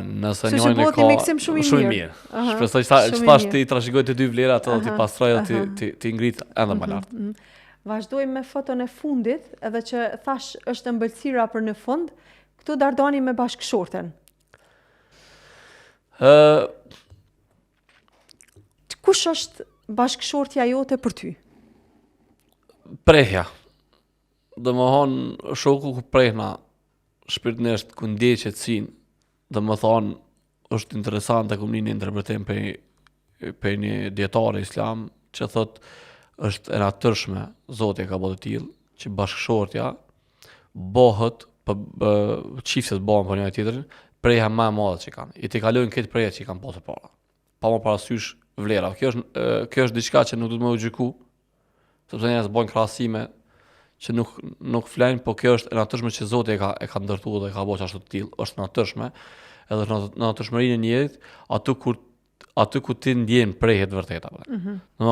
Nëse Kështu që njëri bëhet një miksim shumë i mirë. Shpresoj Shumë i çfarë mirë. ti trashëgoj të dy vlera ato ti pastroj ti ngrit edhe më lart. Vazhdojmë me foton e fundit, edhe që thash është ëmbëlsira për në fund, këtu dardani me bashkëshorten. Kush është bashkëshortja jote për ty? Prehja. Domethënë shoku ku prehna shpirtënisht ku ndjej qetësinë, domethënë është interesante ku një interpretim për një dietar islam që thotë është e natyrshme, Zoti e ka bërë të tillë që bashkëshortja bëhet çiftet bëhen për njëri tjetrin preja më e madhe që kanë. I të kalojnë këtë preja që i kanë pasur para. Pa më parasysh vlera. Kjo është diçka që nuk duhet më u gjyku, sepse njerëz bojnë krahasime që nuk flenë, po kjo është e natyrshme që Zoti e ka ndërtuar dhe e ka bërë ashtu të tillë, është natyrshme, edhe në natyrshmërinë e njerit, aty ku ti ndjen prehje të vërteta.